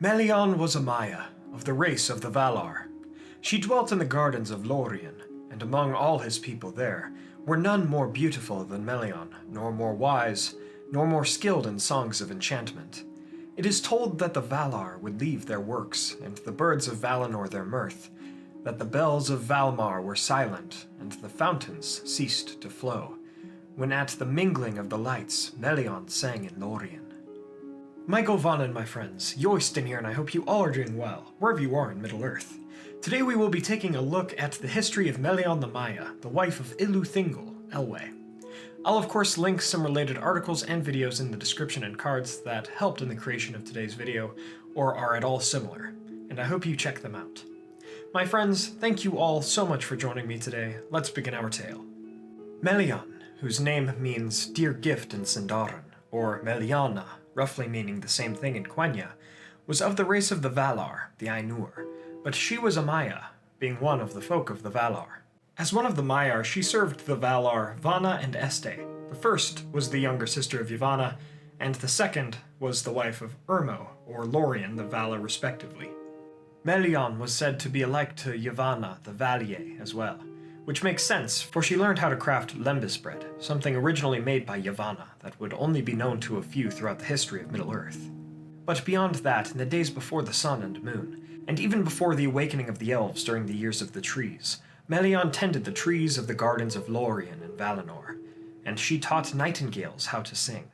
Melian was a Maia, of the race of the Valar. She dwelt in the gardens of Lúthien, and among all his people there were none more beautiful than Melian, nor more wise, nor more skilled in songs of enchantment. It is told that the Valar would leave their works, and the birds of Valinor their mirth, that the bells of Valmar were silent, and the fountains ceased to flow, when at the mingling of the lights Melian sang in Lúthien. Michael Von and my friends, Yoistin here, and I hope you all are doing well, wherever you are in Middle-earth. Today we will be taking a look at the history of Melian the Maia, the wife of Ilúthingol, Elwë. I'll of course link some related articles and videos in the description and cards that helped in the creation of today's video, or are at all similar, and I hope you check them out. My friends, thank you all so much for joining me today. Let's begin our tale. Melian, whose name means dear gift in Sindarin, or Meliana, roughly meaning the same thing in Quenya, was of the race of the Valar, the Ainur, but she was a Maia, being one of the folk of the Valar. As one of the Maiar, she served the Valar Vana and Este. The first was the younger sister of Yavanna, and the second was the wife of Urmo, or Lórien the Valar respectively. Melian was said to be alike to Yavanna the Valier as well, which makes sense, for she learned how to craft lembas bread, something originally made by Yavanna that would only be known to a few throughout the history of Middle-earth. But beyond that, in the days before the sun and moon, and even before the awakening of the Elves during the Years of the Trees, Melian tended the trees of the gardens of Lórien and Valinor, and she taught nightingales how to sing.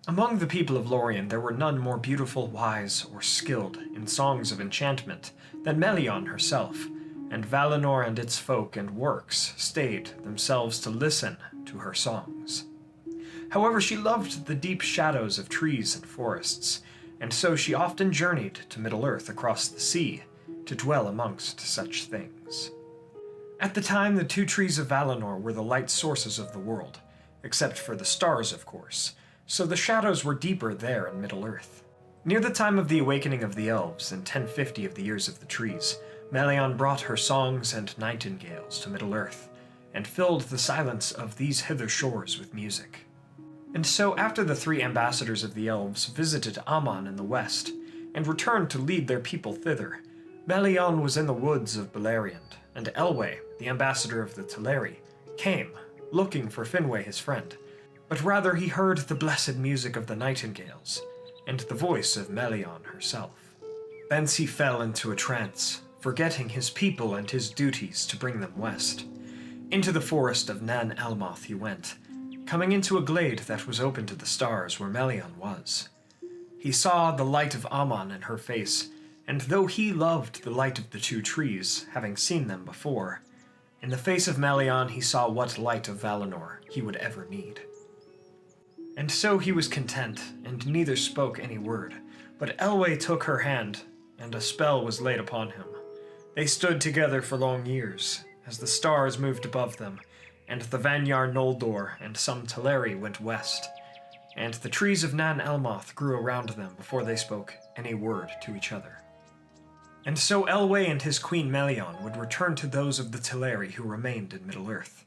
Among the people of Lórien there were none more beautiful, wise, or skilled in songs of enchantment than Melian herself, and Valinor and its folk and works stayed themselves to listen to her songs. However, she loved the deep shadows of trees and forests, and so she often journeyed to Middle-earth across the sea to dwell amongst such things. At the time, the two trees of Valinor were the light sources of the world, except for the stars, of course, so the shadows were deeper there in Middle-earth. Near the time of the awakening of the Elves, in 1050 of the Years of the Trees, Melian brought her songs and nightingales to Middle-earth, and filled the silence of these hither shores with music. And so after the three ambassadors of the Elves visited Aman in the west, and returned to lead their people thither, Melian was in the woods of Beleriand, and Elwë, the ambassador of the Teleri, came, looking for Finwë his friend, but rather he heard the blessed music of the nightingales, and the voice of Melian herself. Thence he fell into a trance, forgetting his people and his duties to bring them west. Into the forest of Nan Elmoth he went, coming into a glade that was open to the stars where Melian was. He saw the light of Aman in her face, and though he loved the light of the two trees, having seen them before, in the face of Melian he saw what light of Valinor he would ever need. And so he was content, and neither spoke any word, but Elwë took her hand, and a spell was laid upon him. They stood together for long years, as the stars moved above them, and the Vanyar Noldor and some Teleri went west, and the trees of Nan Elmoth grew around them before they spoke any word to each other. And so Elwë and his queen Melian would return to those of the Teleri who remained in Middle-earth,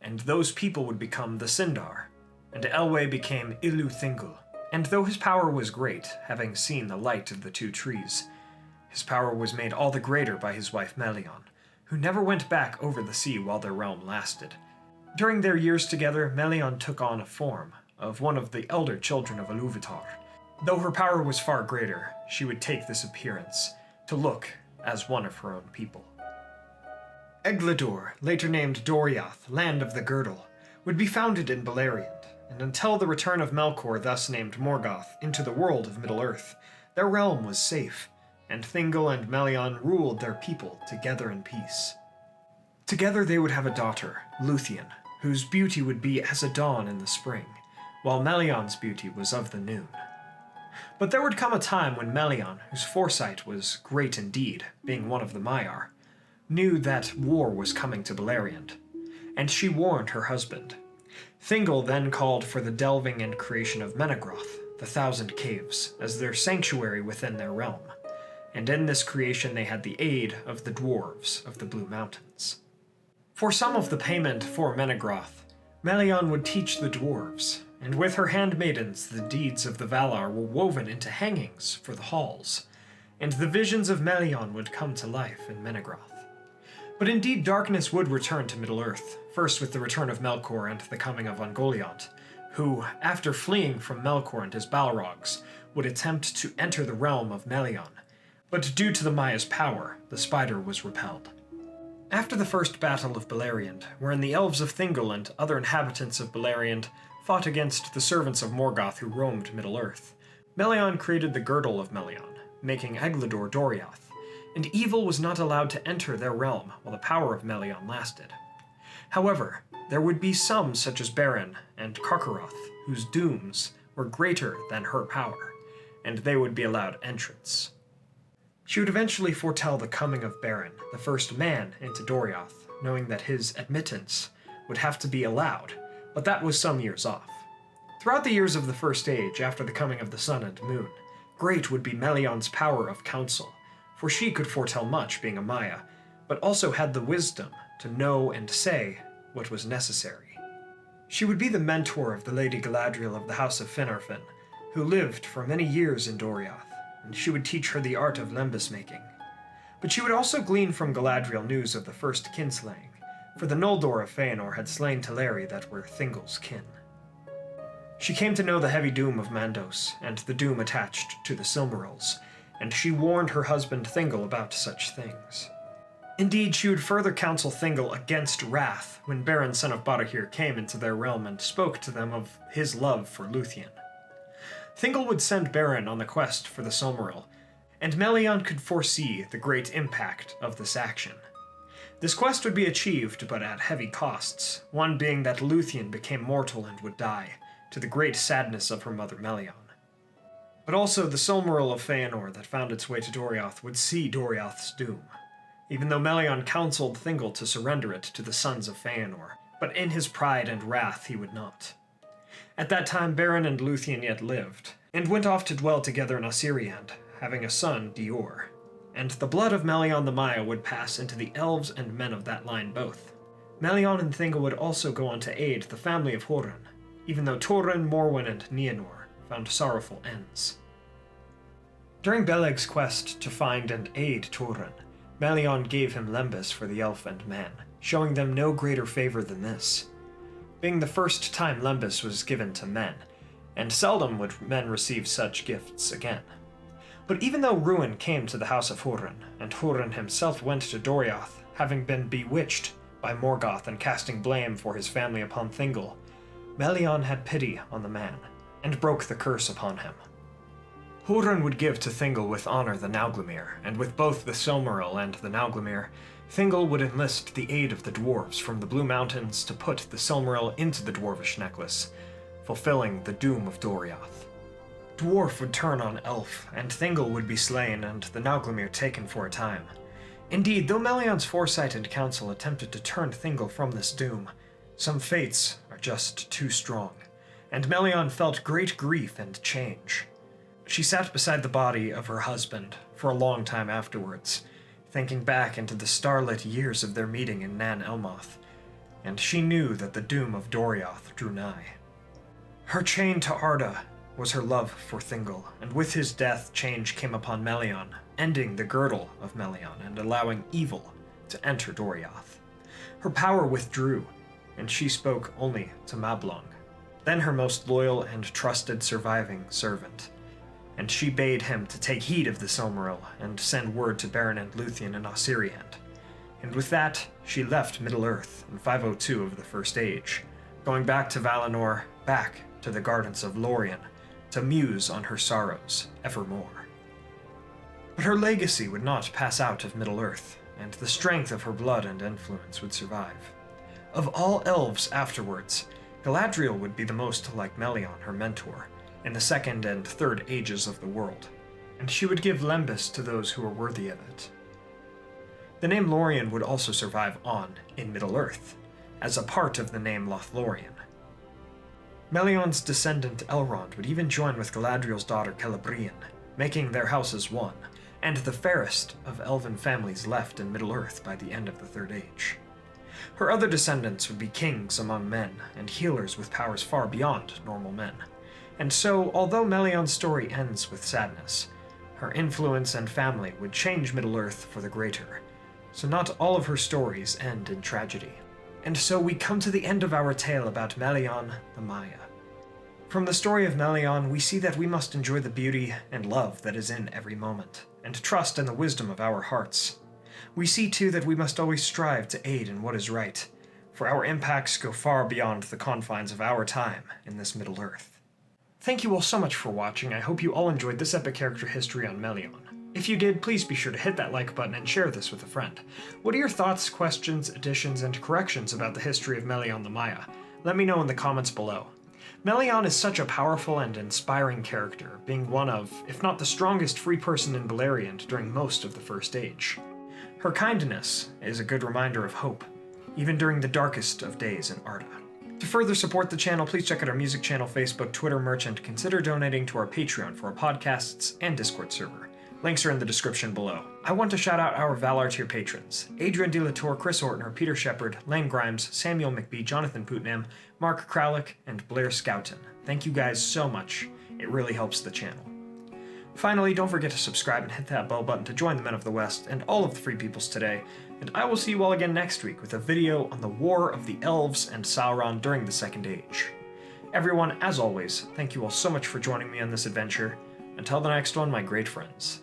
and those people would become the Sindar, and Elwë became Ilúthingol. And though his power was great, having seen the light of the two trees, his power was made all the greater by his wife Melian, who never went back over the sea while their realm lasted. During their years together, Melian took on a form of one of the elder children of Ilúvatar. Though her power was far greater, she would take this appearance to look as one of her own people. Egladur, later named Doriath, Land of the Girdle, would be founded in Beleriand, and until the return of Melkor, thus named Morgoth, into the world of Middle-earth, their realm was safe, and Thingol and Melian ruled their people together in peace. Together they would have a daughter, Lúthien, whose beauty would be as a dawn in the spring, while Melian's beauty was of the noon. But there would come a time when Melian, whose foresight was great indeed, being one of the Maiar, knew that war was coming to Beleriand, and she warned her husband. Thingol then called for the delving and creation of Menegroth, the Thousand Caves, as their sanctuary within their realm, and in this creation they had the aid of the dwarves of the Blue Mountains. For some of the payment for Menegroth, Melian would teach the dwarves, and with her handmaidens the deeds of the Valar were woven into hangings for the halls, and the visions of Melian would come to life in Menegroth. But indeed darkness would return to Middle-earth, first with the return of Melkor and the coming of Ungoliant, who, after fleeing from Melkor and his Balrogs, would attempt to enter the realm of Melian, but due to the Maia's power, the spider was repelled. After the first battle of Beleriand, wherein the Elves of Thingol and other inhabitants of Beleriand fought against the servants of Morgoth who roamed Middle-earth, Melian created the Girdle of Melian, making Eglador Doriath, and evil was not allowed to enter their realm while the power of Melian lasted. However, there would be some such as Beren and Carcharoth, whose dooms were greater than her power, and they would be allowed entrance. She would eventually foretell the coming of Beren, the first man, into Doriath, knowing that his admittance would have to be allowed, but that was some years off. Throughout the years of the First Age, after the coming of the Sun and Moon, great would be Melian's power of counsel, for she could foretell much, being a Maia, but also had the wisdom to know and say what was necessary. She would be the mentor of the Lady Galadriel of the House of Finarfin, who lived for many years in Doriath, and she would teach her the art of lembas making. But she would also glean from Galadriel news of the first kinslaying, for the Noldor of Feanor had slain Teleri that were Thingol's kin. She came to know the heavy doom of Mandos, and the doom attached to the Silmarils, and she warned her husband Thingol about such things. Indeed, she would further counsel Thingol against wrath when Beren son of Barahir came into their realm and spoke to them of his love for Lúthien. Thingol would send Beren on the quest for the Silmaril, and Melian could foresee the great impact of this action. This quest would be achieved, but at heavy costs, one being that Lúthien became mortal and would die, to the great sadness of her mother Melian. But also the Silmaril of Feanor that found its way to Doriath would see Doriath's doom, even though Melian counseled Thingol to surrender it to the sons of Feanor, but in his pride and wrath he would not. At that time Beren and Lúthien yet lived, and went off to dwell together in Osiriand, having a son, Dior, and the blood of Melian the Maia would pass into the elves and men of that line both. Melian and Thingol would also go on to aid the family of Hurin, even though Turin, Morwen, and Nienor found sorrowful ends. During Beleg's quest to find and aid Turin, Melian gave him lembas for the elf and man, showing them no greater favor than this, being the first time lembas was given to men, and seldom would men receive such gifts again. But even though ruin came to the house of Hurin, and Hurin himself went to Doriath, having been bewitched by Morgoth and casting blame for his family upon Thingol, Melian had pity on the man, and broke the curse upon him. Hurin would give to Thingol with honor the Nauglamir, and with both the Silmaril and the Nauglamir, Thingol would enlist the aid of the dwarves from the Blue Mountains to put the Silmaril into the dwarvish necklace, fulfilling the doom of Doriath. Dwarf would turn on elf, and Thingol would be slain and the Nauglamir taken for a time. Indeed, though Melian's foresight and counsel attempted to turn Thingol from this doom, some fates are just too strong, and Melian felt great grief and change. She sat beside the body of her husband for a long time afterwards, thinking back into the starlit years of their meeting in Nan Elmoth, and she knew that the doom of Doriath drew nigh. Her chain to Arda was her love for Thingol, and with his death change came upon Melian, ending the girdle of Melian and allowing evil to enter Doriath. Her power withdrew, and she spoke only to Mablung, then her most loyal and trusted surviving servant, and she bade him to take heed of the Silmaril and send word to Beren and Lúthien in Osiriand. And with that, she left Middle-earth in 502 of the First Age, going back to Valinor, back to the Gardens of Lórien, to muse on her sorrows evermore. But her legacy would not pass out of Middle-earth, and the strength of her blood and influence would survive. Of all elves afterwards, Galadriel would be the most like Melian, her mentor, in the second and third ages of the world, and she would give lembas to those who were worthy of it. The name Lórien would also survive on in Middle-earth, as a part of the name Lothlórien. Melian's descendant Elrond would even join with Galadriel's daughter Celebrian, making their houses one, and the fairest of elven families left in Middle-earth by the end of the Third Age. Her other descendants would be kings among men, and healers with powers far beyond normal men. And so, although Melian's story ends with sadness, Her influence and family would change Middle-earth for the greater, so not all of her stories end in tragedy. And so we come to the end of our tale about Melian the Maia. From the story of Melian, we see that we must enjoy the beauty and love that is in every moment, and trust in the wisdom of our hearts. We see too that we must always strive to aid in what is right, for our impacts go far beyond the confines of our time in this Middle-earth. Thank you all so much for watching. I hope you all enjoyed this epic character history on Melian. If you did, please be sure to hit that like button and share this with a friend. What are your thoughts, questions, additions, and corrections about the history of Melian the Maia? Let me know in the comments below. Melian is such a powerful and inspiring character, being one of, if not the strongest free person in Beleriand during most of the First Age. Her kindness is a good reminder of hope, even during the darkest of days in Arda. To further support the channel, please check out our music channel, Facebook, Twitter, merch, and consider donating to our Patreon for our podcasts and Discord server. Links are in the description below. I want to shout out our Valar tier patrons: Adrian De La Tour, Chris Ortner, Peter Shepard, Lane Grimes, Samuel McBee, Jonathan Putnam, Mark Kralik, and Blair Scouton. Thank you guys so much. It really helps the channel. Finally, don't forget to subscribe and hit that bell button to join the Men of the West and all of the Free Peoples today, and I will see you all again next week with a video on the War of the Elves and Sauron during the Second Age. Everyone, as always, thank you all so much for joining me on this adventure. Until the next one, my great friends.